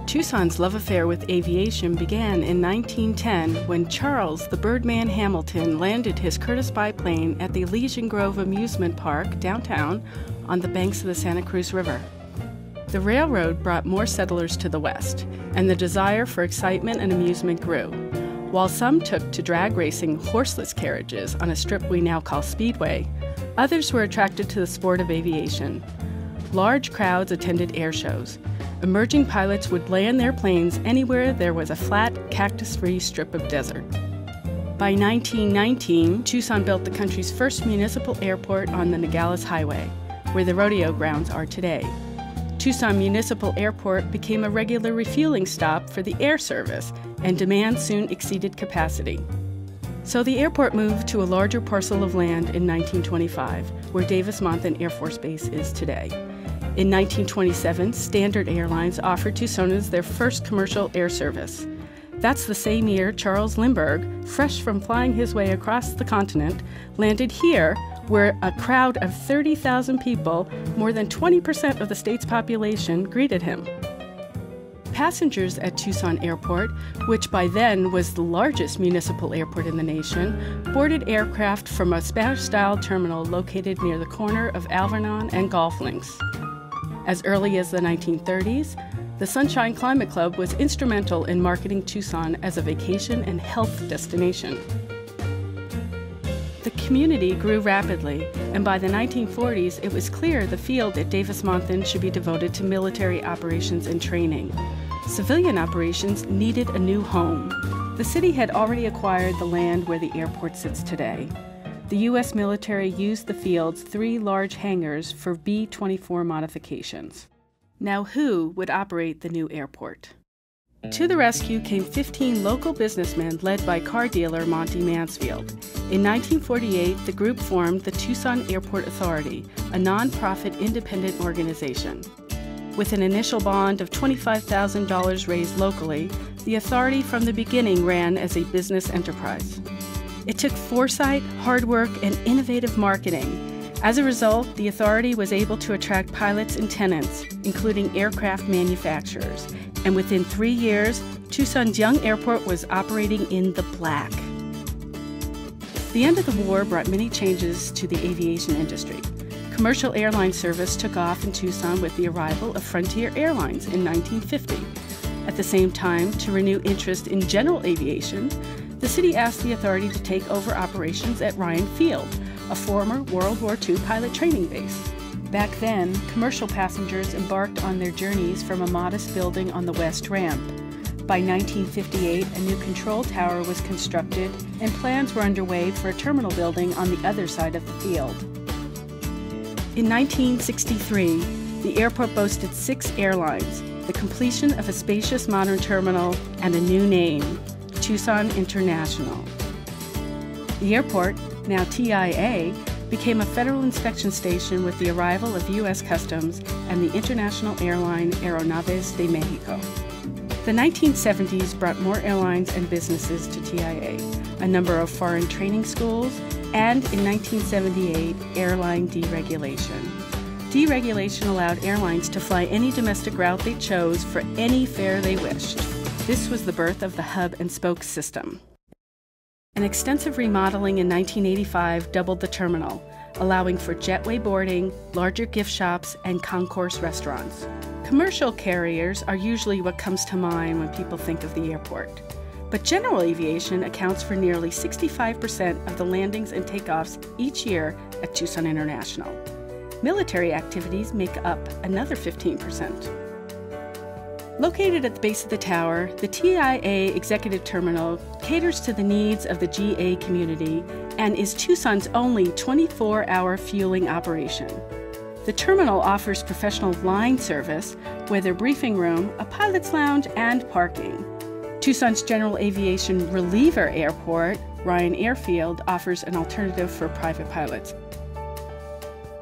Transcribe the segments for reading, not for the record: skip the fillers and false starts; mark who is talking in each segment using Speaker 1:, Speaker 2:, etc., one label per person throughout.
Speaker 1: Tucson's love affair with aviation began in 1910 when Charles the Birdman Hamilton landed his Curtiss biplane at the Elysian Grove Amusement Park downtown on the banks of the Santa Cruz River. The railroad brought more settlers to the west, and the desire for excitement and amusement grew. While some took to drag racing horseless carriages on a strip we now call Speedway, others were attracted to the sport of aviation. Large crowds attended air shows. Emerging pilots would land their planes anywhere there was a flat, cactus-free strip of desert. By 1919, Tucson built the country's first municipal airport on the Nogales Highway, where the rodeo grounds are today. Tucson Municipal Airport became a regular refueling stop for the air service, and demand soon exceeded capacity. So the airport moved to a larger parcel of land in 1925, where Davis-Monthan Air Force Base is today. In 1927, Standard Airlines offered Tucsonans their first commercial air service. That's the same year Charles Lindbergh, fresh from flying his way across the continent, landed here, where a crowd of 30,000 people, more than 20% of the state's population, greeted him. Passengers at Tucson Airport, which by then was the largest municipal airport in the nation, boarded aircraft from a Spanish-style terminal located near the corner of Alvernon and Golf Links. As early as the 1930s, the Sunshine Climate Club was instrumental in marketing Tucson as a vacation and health destination. The community grew rapidly, and by the 1940s, it was clear the field at Davis-Monthan should be devoted to military operations and training. Civilian operations needed a new home. The city had already acquired the land where the airport sits today. The U.S. military used the field's 3 large hangars for B-24 modifications. Now who would operate the new airport? To the rescue came 15 local businessmen led by car dealer Monty Mansfield. In 1948, the group formed the Tucson Airport Authority, a nonprofit independent organization. With an initial bond of $25,000 raised locally, the authority from the beginning ran as a business enterprise. It took foresight, hard work, and innovative marketing. As a result, the authority was able to attract pilots and tenants, including aircraft manufacturers. And within 3 years, Tucson's young airport was operating in the black. The end of the war brought many changes to the aviation industry. Commercial airline service took off in Tucson with the arrival of Frontier Airlines in 1950. At the same time, to renew interest in general aviation, the city asked the authority to take over operations at Ryan Field, a former World War II pilot training base. Back then, commercial passengers embarked on their journeys from a modest building on the west ramp. By 1958, a new control tower was constructed, and plans were underway for a terminal building on the other side of the field. In 1963, the airport boasted 6 airlines, the completion of a spacious modern terminal, and a new name, Tucson International. The airport, now TIA, became a federal inspection station with the arrival of U.S. Customs and the international airline Aeronaves de Mexico. The 1970s brought more airlines and businesses to TIA, a number of foreign training schools, and in 1978, airline deregulation. Deregulation allowed airlines to fly any domestic route they chose for any fare they wished. This was the birth of the hub and spoke system. An extensive remodeling in 1985 doubled the terminal, allowing for jetway boarding, larger gift shops, and concourse restaurants. Commercial carriers are usually what comes to mind when people think of the airport. But general aviation accounts for nearly 65% of the landings and takeoffs each year at Tucson International. Military activities make up another 15%. Located at the base of the tower, the TIA Executive Terminal caters to the needs of the GA community and is Tucson's only 24-hour fueling operation. The terminal offers professional line service, weather briefing room, a pilot's lounge, and parking. Tucson's general aviation reliever airport, Ryan Airfield, offers an alternative for private pilots.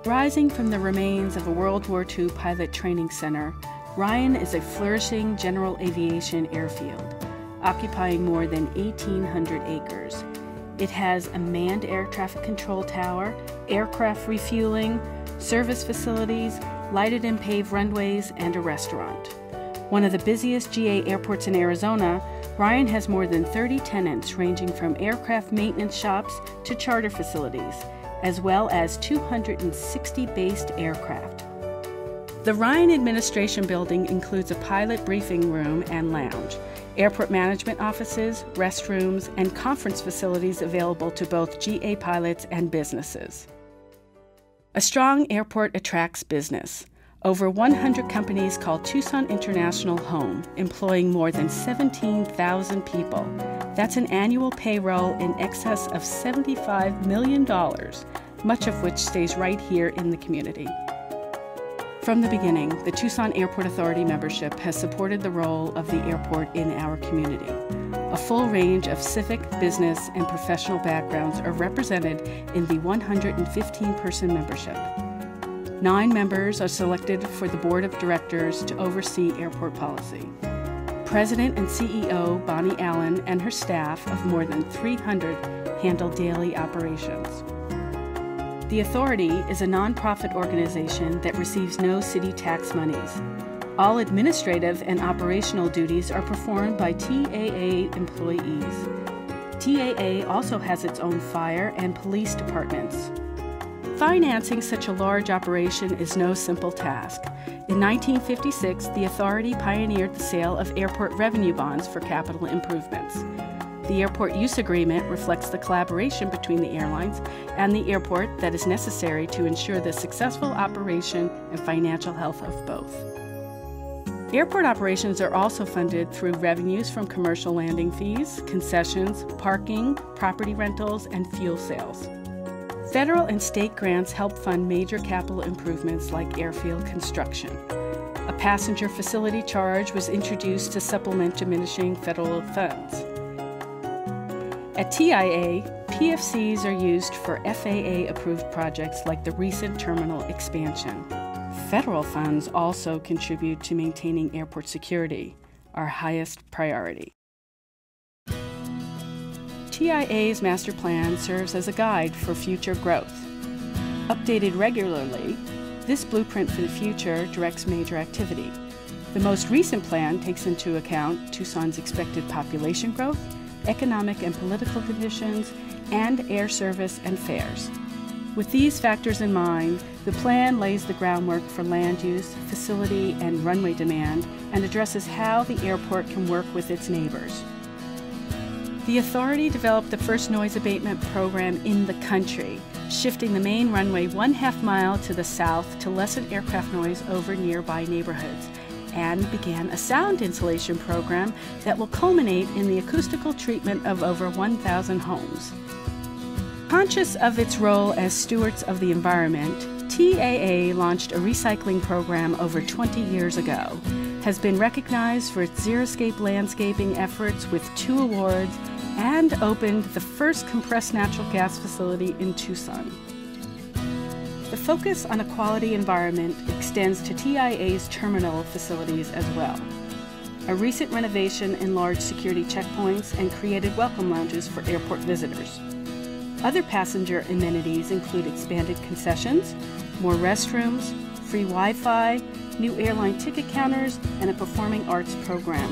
Speaker 1: Rising from the remains of a World War II pilot training center, Ryan is a flourishing general aviation airfield, occupying more than 1,800 acres. It has a manned air traffic control tower, aircraft refueling, service facilities, lighted and paved runways, and a restaurant. One of the busiest GA airports in Arizona, Ryan has more than 30 tenants ranging from aircraft maintenance shops to charter facilities, as well as 260 based aircraft. The Ryan Administration Building includes a pilot briefing room and lounge, airport management offices, restrooms, and conference facilities available to both GA pilots and businesses. A strong airport attracts business. Over 100 companies call Tucson International home, employing more than 17,000 people. That's an annual payroll in excess of $75 million, much of which stays right here in the community. From the beginning, the Tucson Airport Authority membership has supported the role of the airport in our community. A full range of civic, business, and professional backgrounds are represented in the 115-person membership. 9 members are selected for the board of directors to oversee airport policy. President and CEO Bonnie Allen and her staff of more than 300 handle daily operations. The Authority is a nonprofit organization that receives no city tax monies. All administrative and operational duties are performed by TAA employees. TAA also has its own fire and police departments. Financing such a large operation is no simple task. In 1956, the Authority pioneered the sale of airport revenue bonds for capital improvements. The Airport Use Agreement reflects the collaboration between the airlines and the airport that is necessary to ensure the successful operation and financial health of both. Airport operations are also funded through revenues from commercial landing fees, concessions, parking, property rentals, and fuel sales. Federal and state grants help fund major capital improvements like airfield construction. A passenger facility charge was introduced to supplement diminishing federal funds. At TIA, PFCs are used for FAA-approved projects like the recent terminal expansion. Federal funds also contribute to maintaining airport security, our highest priority. TIA's master plan serves as a guide for future growth. Updated regularly, this blueprint for the future directs major activity. The most recent plan takes into account Tucson's expected population growth, economic and political conditions, and air service and fares. With these factors in mind, the plan lays the groundwork for land use, facility, and runway demand, and addresses how the airport can work with its neighbors. The Authority developed the first noise abatement program in the country, shifting the main runway 1/2 mile to the south to lessen aircraft noise over nearby neighborhoods, and began a sound insulation program that will culminate in the acoustical treatment of over 1,000 homes. Conscious of its role as stewards of the environment, TAA launched a recycling program over 20 years ago, has been recognized for its xeriscape landscaping efforts with 2 awards, and opened the first compressed natural gas facility in Tucson. The focus on a quality environment extends to TIA's terminal facilities as well. A recent renovation enlarged security checkpoints and created welcome lounges for airport visitors. Other passenger amenities include expanded concessions, more restrooms, free Wi-Fi, new airline ticket counters, and a performing arts program.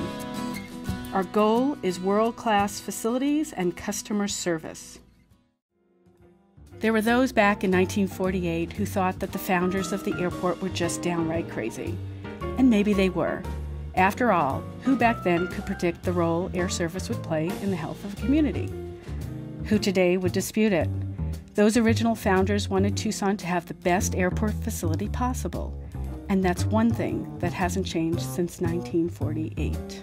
Speaker 1: Our goal is world-class facilities and customer service. There were those back in 1948 who thought that the founders of the airport were just downright crazy. And maybe they were. After all, who back then could predict the role air service would play in the health of a community? Who today would dispute it? Those original founders wanted Tucson to have the best airport facility possible. And that's one thing that hasn't changed since 1948.